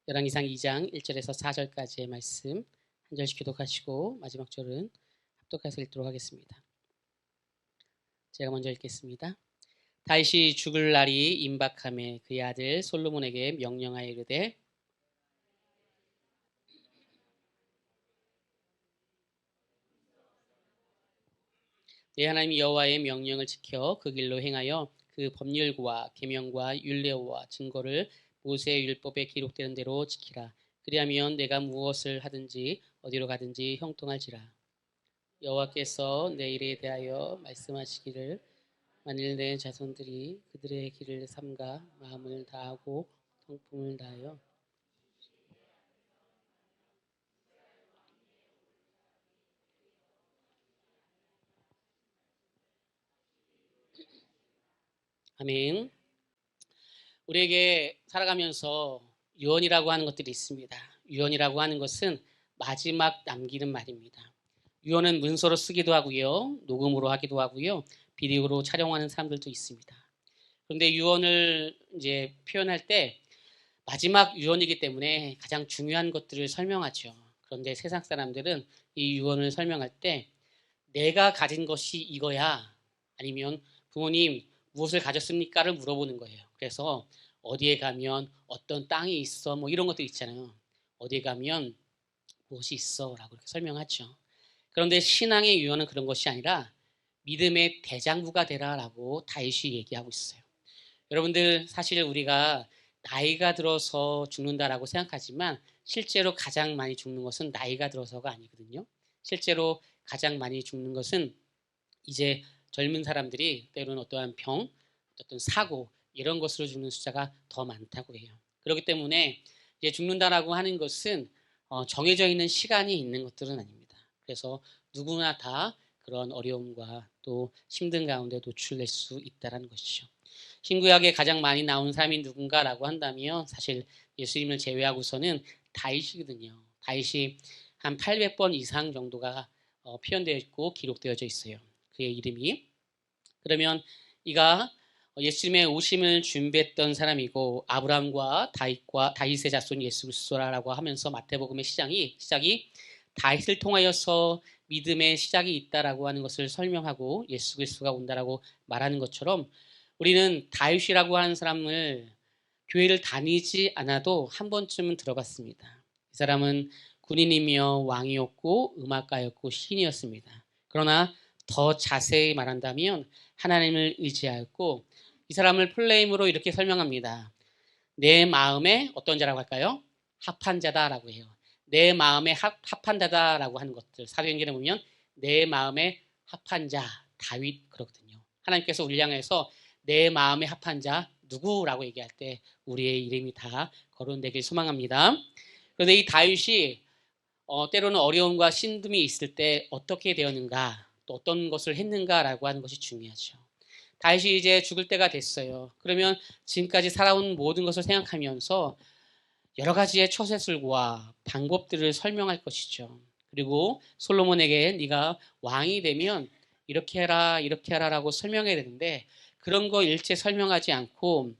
열왕기상 2장 1절에서 4절까지의 말씀 한 절씩 교독하시고 마지막 절은 합독해서 읽도록 하겠습니다. 제가 먼저 읽겠습니다. 다윗이 죽을 날이 임박함에 그의 아들 솔로몬에게 명령하여 이르되 내 하나님 여호와의 명령을 지켜 그 길로 행하여 그 법률과 계명과 율례와 증거를 모세의 율법에 기록되는 대로 지키라. 그리하면 내가 무엇을 하든지 어디로 가든지 형통할지라. 여호와께서 내 일에 대하여 말씀하시기를 만일 내 자손들이 그들의 길을 삼가 마음을 다하고 성품을 다하여 아멘. 우리에게 살아가면서 유언이라고 하는 것들이 있습니다. 유언이라고 하는 것은 마지막 남기는 말입니다. 유언은 문서로 쓰기도 하고요. 녹음으로 하기도 하고요. 비디오로 촬영하는 사람들도 있습니다. 그런데 유언을 이제 표현할 때 마지막 유언이기 때문에 가장 중요한 것들을 설명하죠. 그런데 세상 사람들은 이 유언을 설명할 때 내가 가진 것이 이거야 아니면 부모님 무엇을 가졌습니까를 물어보는 거예요. 그래서 어디에 가면 어떤 땅이 있어 뭐 이런 것도 있잖아요. 어디에 가면 무엇이 있어 라고 이렇게 설명하죠. 그런데 신앙의 유언은 그런 것이 아니라 믿음의 대장부가 되라 라고 다윗이 얘기하고 있어요. 여러분들 사실 우리가 나이가 들어서 죽는다라고 생각하지만 실제로 가장 많이 죽는 것은 나이가 들어서가 아니거든요. 실제로 가장 많이 죽는 것은 이제 젊은 사람들이 때로는 어떠한 병, 어떤 사고 이런 것으로 죽는 숫자가 더 많다고 해요. 그렇기 때문에 이제 죽는다라고 하는 것은 정해져 있는 시간이 있는 것들은 아닙니다. 그래서 누구나 다 그런 어려움과 또 힘든 가운데 노출될 수 있다는 것이죠. 신구약에 가장 많이 나온 사람이 누군가라고 한다면 사실 예수님을 제외하고서는 다윗이거든요. 다윗이 한 800번 이상 정도가 표현되어 있고 기록되어져 있어요. 그의 이름이. 그러면 이가 예수님의 오심을 준비했던 사람이고 아브라함과 다윗의 자손 예수 그리스도라고 하면서 마태복음의 시작이 다윗을 통하여서 믿음의 시작이 있다라고 하는 것을 설명하고 예수 그리스도가 온다라고 말하는 것처럼 우리는 다윗이라고 하는 사람을 교회를 다니지 않아도 한 번쯤은 들어봤습니다. 이 사람은 군인이며 왕이었고 음악가였고 시인이었습니다. 그러나 더 자세히 말한다면 하나님을 의지하였고 이 사람을 플레임으로 이렇게 설명합니다. 내 마음에 어떤 자라고 할까요? 합한 자다라고 해요. 내 마음에 합한 자다라고 하는 것들 사도행전에 보면 내 마음에 합한 자 다윗 그러거든요. 하나님께서 우리를 향해서 내 마음에 합한 자 누구라고 얘기할 때 우리의 이름이 다 거론되길 소망합니다. 그런데 이 다윗이 때로는 어려움과 신듦이 있을 때 어떻게 되었는가 또 어떤 것을 했는가라고 하는 것이 중요하죠. 다윗이 이제 죽을 때가 됐어요. 그러면 지금까지 살아온 모든 것을 생각하면서 여러 가지의 처세술과 방법들을 설명할 것이죠. 그리고 솔로몬에게 네가 왕이 되면 이렇게 해라 이렇게 하라라고 설명해야 되는데 그런 거 일체 설명하지 않고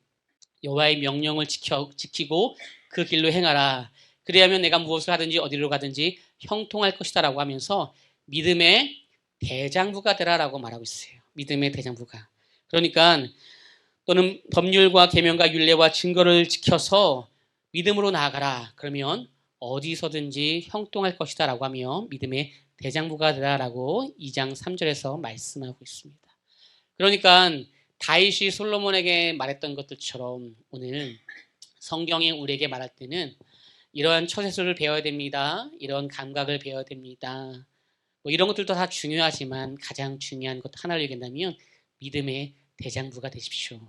여호와의 명령을 지키고 그 길로 행하라. 그래야면 내가 무엇을 하든지 어디로 가든지 형통할 것이다라고 하면서 믿음의 대장부가 되라라고 말하고 있어요. 믿음의 대장부가. 그러니까 또는 법률과 계명과 율례와 증거를 지켜서 믿음으로 나아가라. 그러면 어디서든지 형통할 것이다라고 하며 믿음의 대장부가 되라라고 2장 3절에서 말씀하고 있습니다. 그러니까 다윗이 솔로몬에게 말했던 것들처럼 오늘 성경이 우리에게 말할 때는 이러한 처세술을 배워야 됩니다. 이런 감각을 배워야 됩니다. 뭐 이런 것들도 다 중요하지만 가장 중요한 것 하나를 얘기한다면 믿음의 대장부가 되십시오.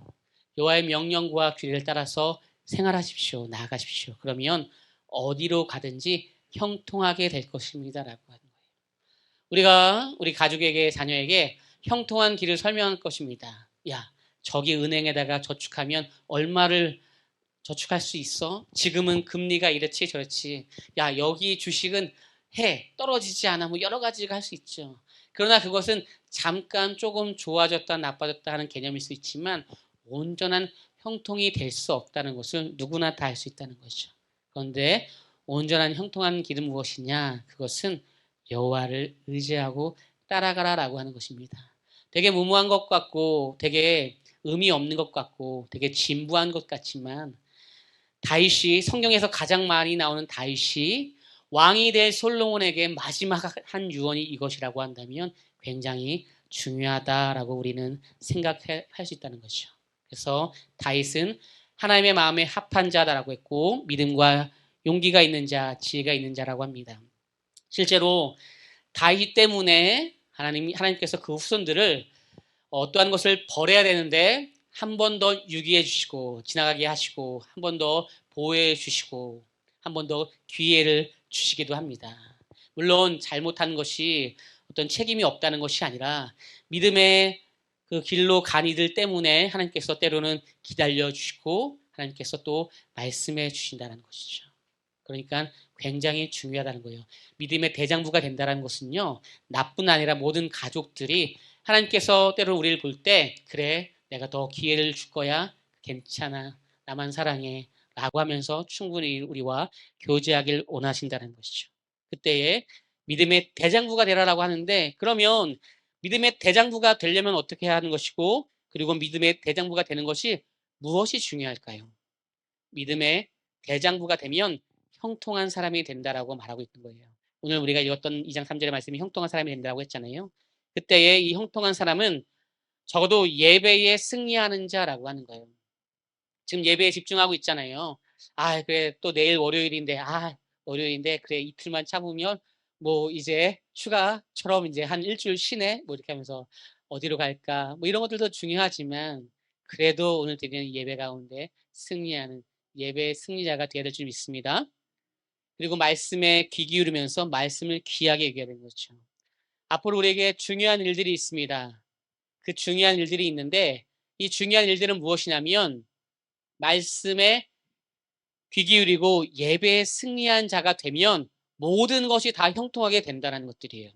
여호와의 명령과 규례를 따라서 생활하십시오. 나아가십시오. 그러면 어디로 가든지 형통하게 될 것입니다라고 하는 거예요. 우리가 우리 가족에게 자녀에게 형통한 길을 설명할 것입니다. 야, 저기 은행에다가 저축하면 얼마를 저축할 수 있어? 지금은 금리가 이렇지 저렇지. 야, 여기 주식은 떨어지지 않아. 뭐 여러 가지가 할 수 있죠. 그러나 그것은 잠깐 조금 좋아졌다 나빠졌다 하는 개념일 수 있지만 온전한 형통이 될 수 없다는 것을 누구나 다 알 수 있다는 거죠. 그런데 온전한 형통한 길은 무엇이냐? 그것은 여호와를 의지하고 따라가라라고 하는 것입니다. 되게 무모한 것 같고 되게 의미 없는 것 같고 되게 진부한 것 같지만 다윗이 성경에서 가장 많이 나오는 다윗이 왕이 될 솔로몬에게 마지막 한 유언이 이것이라고 한다면 굉장히 중요하다라고 우리는 생각할 수 있다는 거죠. 그래서 다윗은 하나님의 마음에 합한 자다라고 했고 믿음과 용기가 있는 자, 지혜가 있는 자라고 합니다. 실제로 다윗 때문에 하나님께서 그 후손들을 어떠한 것을 버려야 되는데 한 번 더 유기해 주시고 지나가게 하시고 한 번 더 보호해 주시고 한 번 더 기회를 주시기도 합니다. 물론 잘못한 것이 어떤 책임이 없다는 것이 아니라 믿음의 그 길로 간 이들 때문에 하나님께서 때로는 기다려 주시고 하나님께서 또 말씀해 주신다는 것이죠. 그러니까 굉장히 중요하다는 거예요. 믿음의 대장부가 된다는 것은요. 나뿐 아니라 모든 가족들이 하나님께서 때로 우리를 볼 때 그래 내가 더 기회를 줄 거야. 괜찮아. 나만 사랑해. 라고 하면서 충분히 우리와 교제하길 원하신다는 것이죠. 그때에 믿음의 대장부가 되라라고 하는데 그러면 믿음의 대장부가 되려면 어떻게 해야 하는 것이고 그리고 믿음의 대장부가 되는 것이 무엇이 중요할까요? 믿음의 대장부가 되면 형통한 사람이 된다라고 말하고 있는 거예요. 오늘 우리가 읽었던 2장 3절의 말씀이 형통한 사람이 된다고 했잖아요. 그때의 이 형통한 사람은 적어도 예배에 승리하는 자라고 하는 거예요. 지금 예배에 집중하고 있잖아요. 아, 그래 또 내일 월요일인데 월요일인데 그래 이틀만 참으면 뭐 이제 휴가처럼 이제 한 일주일 쉬네 뭐 이렇게 하면서 어디로 갈까 뭐 이런 것들도 중요하지만 그래도 오늘 드리는 예배 가운데 승리하는 예배의 승리자가 되어야 될 줄 믿습니다. 그리고 말씀에 귀 기울이면서 말씀을 귀하게 여겨야 되는 거죠. 앞으로 우리에게 중요한 일들이 있습니다. 그 중요한 일들이 있는데 이 중요한 일들은 무엇이냐면 말씀에 귀 기울이고 예배에 승리한 자가 되면 모든 것이 다 형통하게 된다는 것들이에요.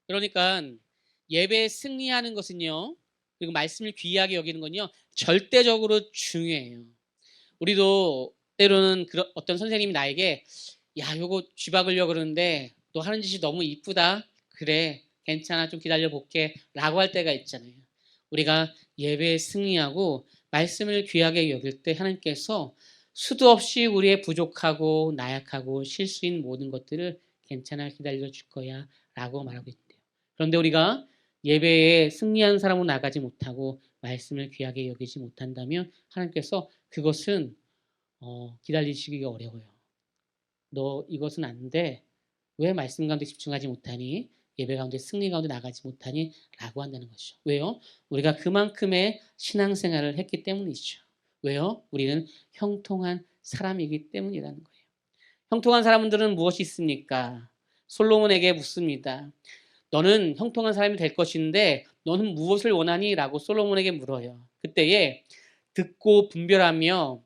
그러니까 예배에 승리하는 것은요. 그리고 말씀을 귀하게 여기는 건요. 절대적으로 중요해요. 우리도 때로는 어떤 선생님이 나에게 야 요거 쥐 박으려고 그러는데 너 하는 짓이 너무 이쁘다. 그래 괜찮아 좀 기다려 볼게 라고 할 때가 있잖아요. 우리가 예배에 승리하고 말씀을 귀하게 여길 때 하나님께서 수도 없이 우리의 부족하고 나약하고 실수인 모든 것들을 괜찮아 기다려 줄 거야 라고 말하고 있대요. 그런데 우리가 예배에 승리한 사람으로 나가지 못하고 말씀을 귀하게 여기지 못한다면 하나님께서 그것은 기다리시기가 어려워요. 너 이것은 안 돼. 왜 말씀 가운데 집중하지 못하니? 예배 가운데 승리 가운데 나가지 못하니? 라고 한다는 것이죠. 왜요? 우리가 그만큼의 신앙생활을 했기 때문이죠. 왜요? 우리는 형통한 사람이기 때문이라는 거예요. 형통한 사람들은 무엇이 있습니까? 솔로몬에게 묻습니다. 너는 형통한 사람이 될 것인데 너는 무엇을 원하니? 라고 솔로몬에게 물어요. 그때에 듣고 분별하며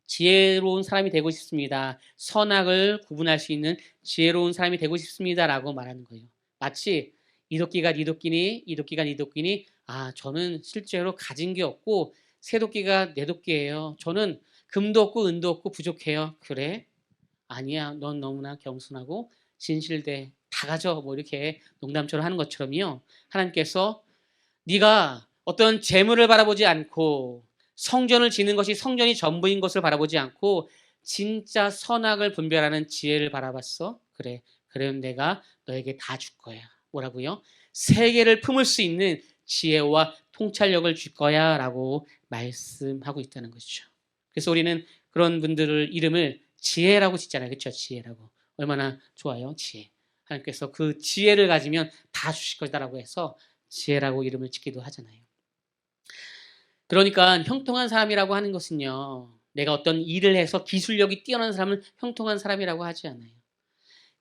지혜로운 사람이 되고 싶습니다. 선악을 구분할 수 있는 지혜로운 사람이 되고 싶습니다. 라고 말하는 거예요. 마치 이 도끼가 네 도끼니 이 도끼가 네 도끼니 저는 실제로 가진 게 없고 새 도끼가 내 도끼예요. 저는 금도 없고 은도 없고 부족해요. 그래? 아니야. 넌 너무나 겸손하고 진실돼. 다 가져. 뭐 이렇게 농담처럼 하는 것처럼요. 하나님께서 네가 어떤 재물을 바라보지 않고 성전을 짓는 것이 성전이 전부인 것을 바라보지 않고 진짜 선악을 분별하는 지혜를 바라봤어. 그래. 그러면 내가 너에게 다 줄 거야. 뭐라고요? 세계를 품을 수 있는 지혜와 통찰력을 줄 거야 라고 말씀하고 있다는 것이죠. 그래서 우리는 그런 분들을 이름을 지혜라고 짓잖아요. 그렇죠? 지혜라고. 얼마나 좋아요. 지혜. 하나님께서 그 지혜를 가지면 다 주실 것이다라고 해서 지혜라고 이름을 짓기도 하잖아요. 그러니까 형통한 사람이라고 하는 것은요. 내가 어떤 일을 해서 기술력이 뛰어난 사람은 형통한 사람이라고 하지 않아요.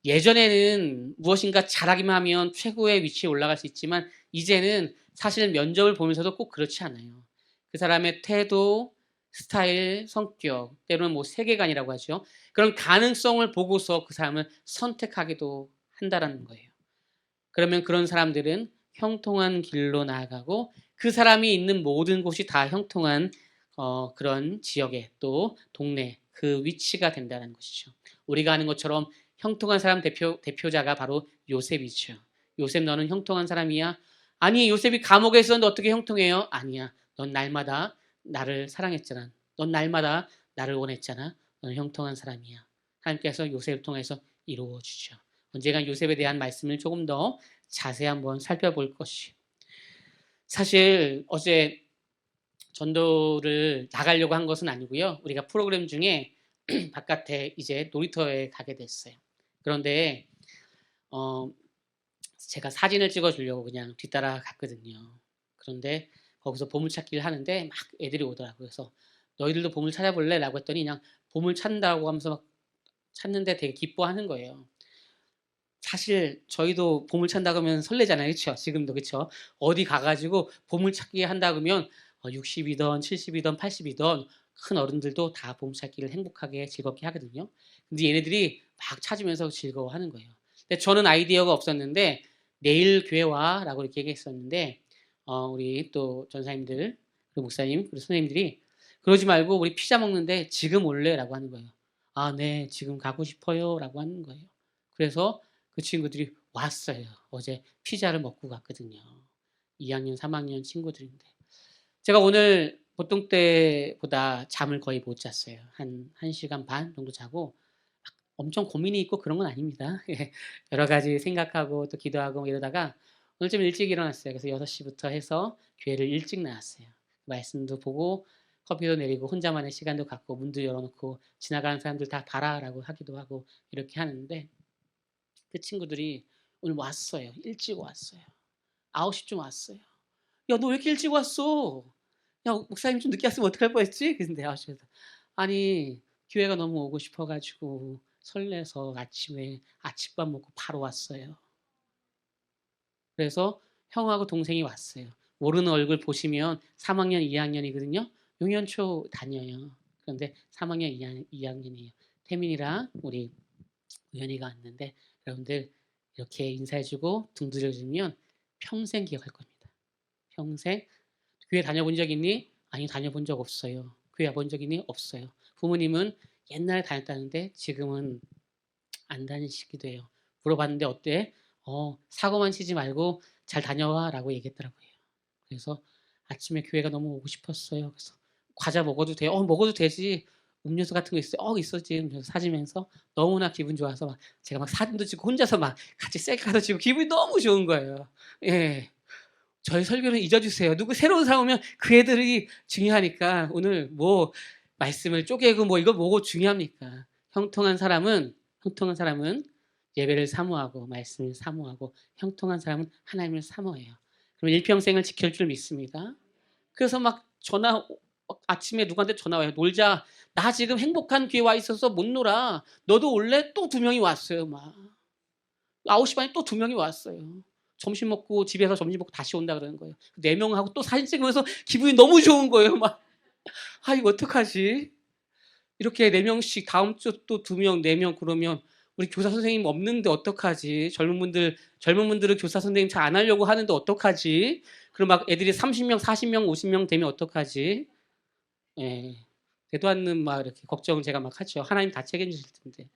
예전에는 무엇인가 잘하기만 하면 최고의 위치에 올라갈 수 있지만 이제는 사실 면접을 보면서도 꼭 그렇지 않아요. 그 사람의 태도, 스타일, 성격, 때로는 뭐 세계관이라고 하죠. 그런 가능성을 보고서 그 사람을 선택하기도 한다라는 거예요. 그러면 그런 사람들은 형통한 길로 나아가고 그 사람이 있는 모든 곳이 다 형통한 그런 지역에 또 동네 그 위치가 된다는 것이죠. 우리가 아는 것처럼 형통한 사람 대표자가 바로 요셉이죠. 요셉 너는 형통한 사람이야? 아니 요셉이 감옥에 있었는데 어떻게 형통해요? 아니야. 넌 날마다 나를 사랑했잖아. 넌 날마다 나를 원했잖아. 너는 형통한 사람이야. 하나님께서 요셉을 통해서 이루어 주죠. 언젠가 요셉에 대한 말씀을 조금 더 자세히 한번 살펴볼 것이요. 사실 어제 전도를 나가려고 한 것은 아니고요. 우리가 프로그램 중에 바깥에 이제 놀이터에 가게 됐어요. 그런데 어, 제가 사진을 찍어주려고 그냥 뒤따라 갔거든요. 그런데 거기서 보물찾기를 하는데 막 애들이 오더라고요. 그래서 너희들도 보물 찾아볼래? 라고 했더니 그냥 보물 찾는다고 하면서 막 찾는데 되게 기뻐하는 거예요. 사실 저희도 보물 찾는다 그러면 설레잖아요. 그렇죠? 지금도 그렇죠? 어디 가가지고 보물 찾기 한다 그러면 60이던 70이던 80이던 큰 어른들도 다 보물 찾기를 행복하게 즐겁게 하거든요. 근데 얘네들이 막 찾으면서 즐거워하는 거예요. 근데 저는 아이디어가 없었는데 내일 교회 와라고 이렇게 얘기했었는데 우리 또 전사님들 그리고 목사님 그리고 선생님들이 그러지 말고 우리 피자 먹는데 지금 올래라고 하는 거예요. 아, 네, 지금 가고 싶어요라고 하는 거예요. 그래서 그 친구들이 왔어요. 어제 피자를 먹고 갔거든요. 2학년, 3학년 친구들인데. 제가 오늘 보통 때보다 잠을 거의 못 잤어요. 한 1시간 반 정도 자고 엄청 고민이 있고 그런 건 아닙니다. 여러 가지 생각하고 또 기도하고 이러다가 오늘 좀 일찍 일어났어요. 그래서 6시부터 해서 교회를 일찍 나왔어요. 말씀도 보고 커피도 내리고 혼자만의 시간도 갖고 문도 열어놓고 지나가는 사람들 다 봐라라고 하기도 하고 이렇게 하는데 그 친구들이 오늘 왔어요. 일찍 왔어요. 9시쯤 왔어요. 야, 너 왜 이렇게 일찍 왔어? 야, 목사님 좀 늦게 왔으면 어떡할 뻔했지? 그랬는데 9시에서 아니 교회가 너무 오고 싶어가지고 설레서 아침에 아침밥 먹고 바로 왔어요. 그래서 형하고 동생이 왔어요. 모르는 얼굴 보시면 3학년, 2학년이거든요. 용연초 다녀요. 그런데 3학년, 2학년이에요. 태민이랑 우리 우연이가 왔는데 여러분들 이렇게 인사해주고 등 들여주면 평생 기억할 겁니다. 평생. 교회 다녀본 적 있니? 아니 다녀본 적 없어요. 교회 와본 적 있니? 없어요. 부모님은 옛날에 다녔다는데 지금은 안 다니시기도 해요. 물어봤는데 어때? 사고만 치지 말고 잘 다녀와 라고 얘기했더라고요. 그래서 아침에 교회가 너무 오고 싶었어요. 그래서 과자 먹어도 돼요? 먹어도 되지. 음료수 같은 거 있어요? 있었지. 음료수 사주면서 너무나 기분 좋아서 막 제가 막 사진도 찍고 혼자서 막 같이 셀카도 찍고 기분이 너무 좋은 거예요. 예. 저희 설교는 잊어주세요. 누구 새로운 사람 오면 그 애들이 중요하니까 오늘 뭐 말씀을 쪼개고 뭐 이거 뭐고 중요합니까? 형통한 사람은 예배를 사모하고 말씀을 사모하고 형통한 사람은 하나님을 사모해요. 그럼 일평생을 지킬 줄 믿습니다. 그래서 막 아침에 누구한테 전화 와요. 놀자. 나 지금 행복한 교회 와 있어서 못 놀아. 너도 올래? 또 2명이 왔어요. 막 9시 반에 또 2명이 왔어요. 점심 먹고 집에서 점심 먹고 다시 온다 그러는 거예요. 4명하고 또 사진 찍으면서 기분이 너무 좋은 거예요. 막 이거 어떡하지? 이렇게 4명씩 다음 주 또 2명, 4명 그러면 우리 교사 선생님 없는데 어떡하지? 젊은 분들은 교사 선생님 잘 안 하려고 하는데 어떡하지? 그럼 막 애들이 30명, 40명, 50명 되면 어떡하지? 예. 되도 않는 막 이렇게 걱정을 제가 막 하죠. 하나님 다 책임지실 텐데.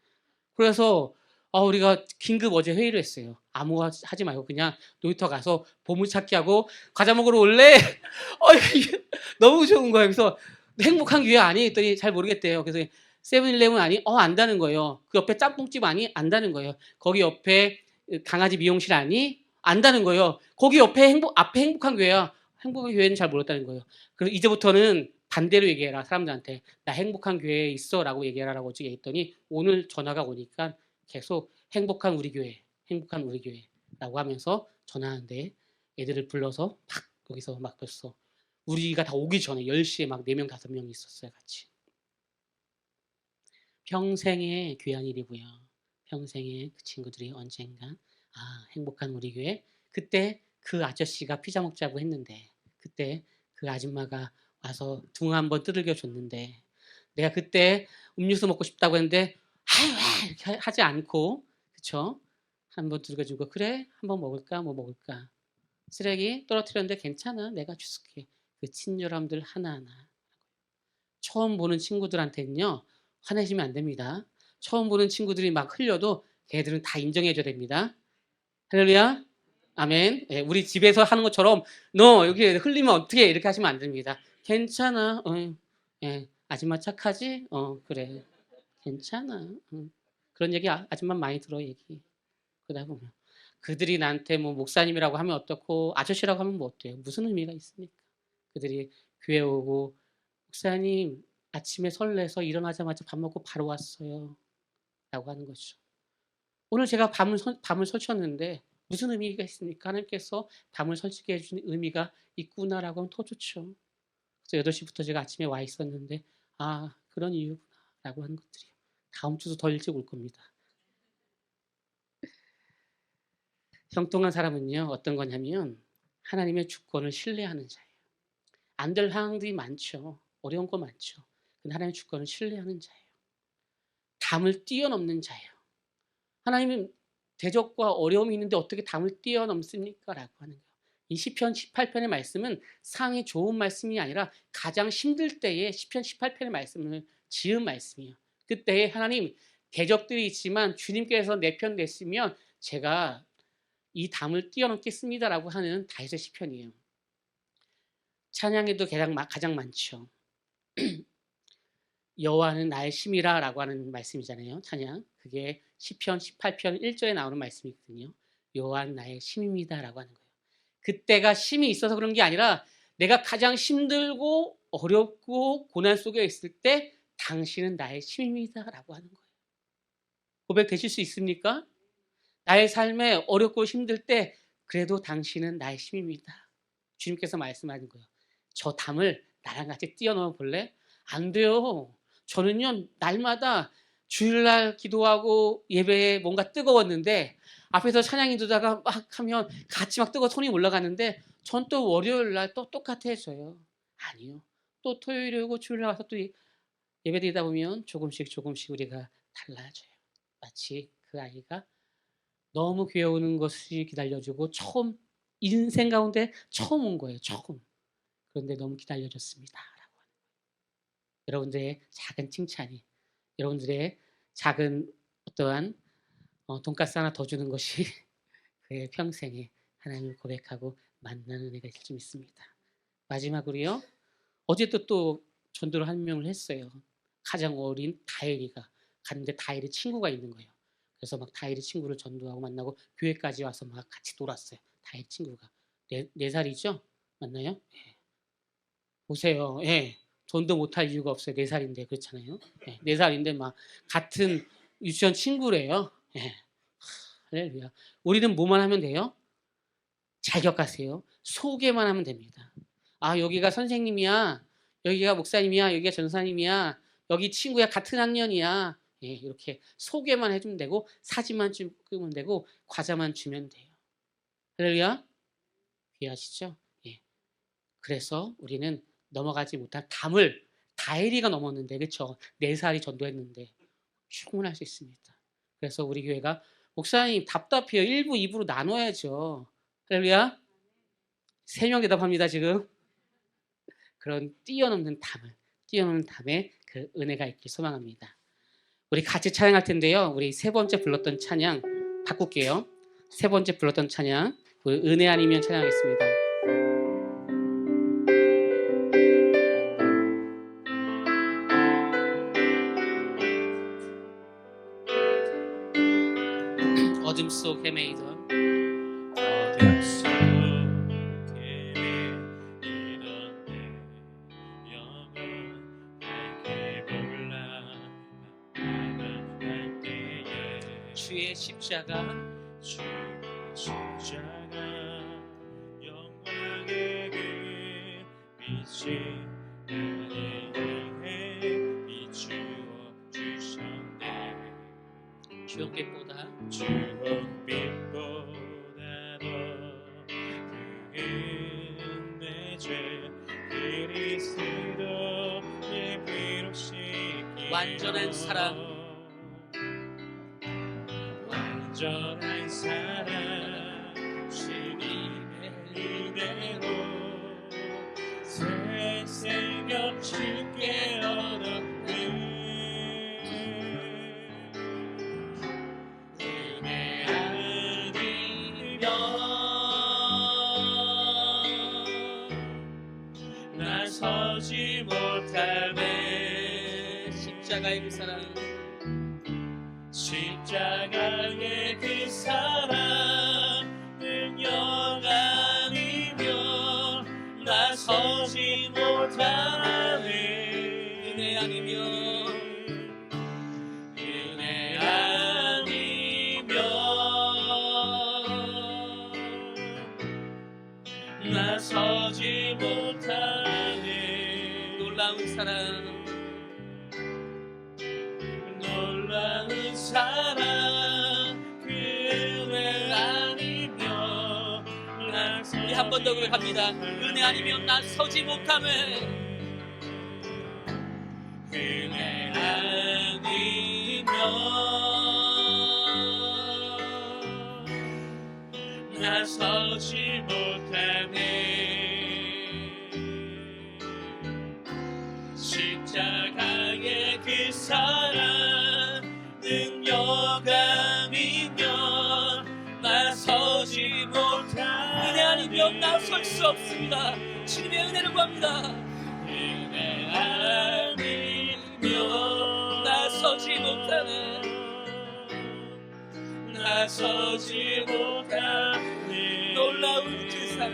그래서 우리가 긴급 어제 회의를 했어요. 아무 하지 말고 그냥 놀이터 가서 보물찾기 하고 과자 먹으러 올래? 이게 너무 좋은 거예요. 그래서 행복한 교회 아니? 했더니 잘 모르겠대요. 그래서 세븐일레븐 아니? 안다는 거예요. 그 옆에 짬뽕집 아니? 안다는 거예요. 거기 옆에 강아지 미용실 아니? 안다는 거예요. 거기 옆에 앞에 행복한 교회야. 행복한 교회는 잘 모르겠다는 거예요. 그래서 이제부터는 반대로 얘기해라. 사람들한테. 나 행복한 교회에 있어 라고 얘기하라고 얘기했더니 오늘 전화가 오니까 계속 행복한 우리 교회라고 하면서 전화하는데 애들을 불러서 막 거기서 막 벌써 우리가 다 오기 전에 10시에 막 4명, 5명 있었어요. 같이. 평생의 귀한 일이고요. 평생의 그 친구들이 언젠가 행복한 우리 교회. 그때 그 아저씨가 피자 먹자고 했는데 그때 그 아줌마가 와서 등 한번 두들겨 줬는데 내가 그때 음료수 먹고 싶다고 했는데 아유 이렇게 하지 않고 그쵸? 한번 두들겨주고 그래 한번 먹을까 뭐 먹을까 쓰레기 떨어뜨렸는데 괜찮아 내가 줄게 그 친절함들 하나하나 처음 보는 친구들한테는요, 화내시면 안 됩니다. 처음 보는 친구들이 막 흘려도 걔들은 다 인정해줘야 됩니다. 할렐루야. 아멘. 예, 우리 집에서 하는 것처럼 너 여기 흘리면 어떻게 이렇게 하시면 안 됩니다. 괜찮아. 예, 아줌마 착하지? 그래. 괜찮아. 그런 얘기 아줌마 많이 들어 얘기. 그러다 보면 그들이 나한테 뭐 목사님이라고 하면 어떻고 아저씨라고 하면 뭐 어때요? 무슨 의미가 있습니까? 그들이 교회 오고 목사님 아침에 설레서 일어나자마자 밥 먹고 바로 왔어요. 라고 하는 거죠. 오늘 제가 밤을 설쳤는데 무슨 의미가 있습니까? 하나님께서 밤을 설치게 해주는 의미가 있구나라고 하면 더 좋죠. 그래서 8시부터 제가 아침에 와 있었는데 아 그런 이유구나 라고 하는 것들이요. 다음 주도 더 일찍 올 겁니다. 형통한 사람은요 어떤 거냐면 하나님의 주권을 신뢰하는 자예요. 안 될 상황들이 많죠. 어려운 거 많죠. 근데 하나님의 주권을 신뢰하는 자예요. 담을 뛰어넘는 자예요. 하나님은 대적과 어려움이 있는데 어떻게 담을 뛰어넘습니까? 라고 하는 거예요. 이 시편 18편의 말씀은 상이 좋은 말씀이 아니라 가장 힘들 때에 시편 18편의 말씀을 지은 말씀이에요. 그때에 하나님 대적들이 있지만 주님께서 내 편 됐으면 제가 이 담을 뛰어넘겠습니다라고 하는 다윗의 시편이에요. 찬양에도 가장 많죠. 여호와는 나의 힘이라라고 하는 말씀이잖아요. 찬양. 그게 시편 18편 1절에 나오는 말씀이거든요. 여호와는 나의 힘입니다라고 하는 거예요. 그때가 힘이 있어서 그런 게 아니라 내가 가장 힘들고 어렵고 고난 속에 있을 때 당신은 나의 힘입니다라고 하는 거예요. 고백되실 수 있습니까? 나의 삶에 어렵고 힘들 때 그래도 당신은 나의 힘입니다. 주님께서 말씀하는 거예요. 저 담을 나랑 같이 뛰어넘어 볼래? 안 돼요. 저는요 날마다 주일날 기도하고 예배에 뭔가 뜨거웠는데 앞에서 찬양이 두다가 막 하면 같이 막 뜨거워 손이 올라가는데 전 또 월요일날 또 똑같아져요. 아니요. 또 토요일에 오고 주일날 와서 또 예배 드리다 보면 조금씩 우리가 달라져요. 마치 그 아이가 너무 교회 오는 것이 기다려주고 처음 인생 가운데 처음 온 거예요. 처음. 그런데 너무 기다려줬습니다. 라고 하는 거예요. 여러분들의 작은 칭찬이 여러분들의 작은 어떠한 돈가스 하나 더 주는 것이 그의 평생에 하나님을 고백하고 만나는 은혜가 있을 줄 믿습니다. 마지막으로요. 어제도 또 전도를 한 명을 했어요. 가장 어린 다혜리가 갔는데 다혜리 친구가 있는 거예요. 그래서 막 다혜리 친구를 전도하고 만나고 교회까지 와서 막 같이 놀았어요. 다혜리 친구가 4살이죠? 맞나요? 예. 보세요. 예. 전도 못할 이유가 없어요. 4살인데 그렇잖아요. 예. 4살인데 막 같은 유치원 친구래요. 예. 할렐루야. 우리는 뭐만 하면 돼요? 잘 기억하세요. 소개만 하면 됩니다. 아 여기가 선생님이야. 여기가 목사님이야. 여기가 전사님이야. 여기 친구야. 같은 학년이야. 예, 이렇게 소개만 해주면 되고 사진만 찍으면 되고 과자만 주면 돼요. 할렐루야. 이해하시죠? 예. 그래서 우리는 넘어가지 못한 담을 다혜리가 넘었는데 그렇죠? 4살이 전도했는데 충분할 수 있습니다. 그래서 우리 교회가 목사님 답답해요. 1부, 2부로 나눠야죠. 할렐루야. 3명 대답합니다 지금. 그런 뛰어넘는 담에 그 은혜가 있길 소망합니다. 우리 같이 찬양할 텐데요. 우리 3번째 불렀던 찬양 바꿀게요. 3번째 불렀던 찬양 우리 은혜 아니면 찬양하겠습니다. 어둠 속 헤매이던 주의 십자가 영광의 그 빛이 나를 비추어 주셨네. 주홍빛보다 그은 죄 그리스도의 피로 씻기 완전한 사랑 주님의 은혜로 새 생명 주께 나서지 못하네. 십자가의 그 사랑, 십자가의 그 사랑 능력 아니면 나서지 못하네. 은혜 아니면, 은혜 아니면 나서지 못하네. 놀라운 사랑, 놀라운 사랑 그 은혜 아니면 우리 한 번 더 고백합니다. 은혜 아니면 나서지 못하네. 은혜 아니면 나서지 못하네. 십자가의 그 사랑 능력 아니면 나서지 못하네. 은혜 아니면 나설 수 없습니다. 주님의 은혜를 구합니다. 은혜 아니면 나서지 못하네. 나서지 못하네. 놀라운 그 사랑,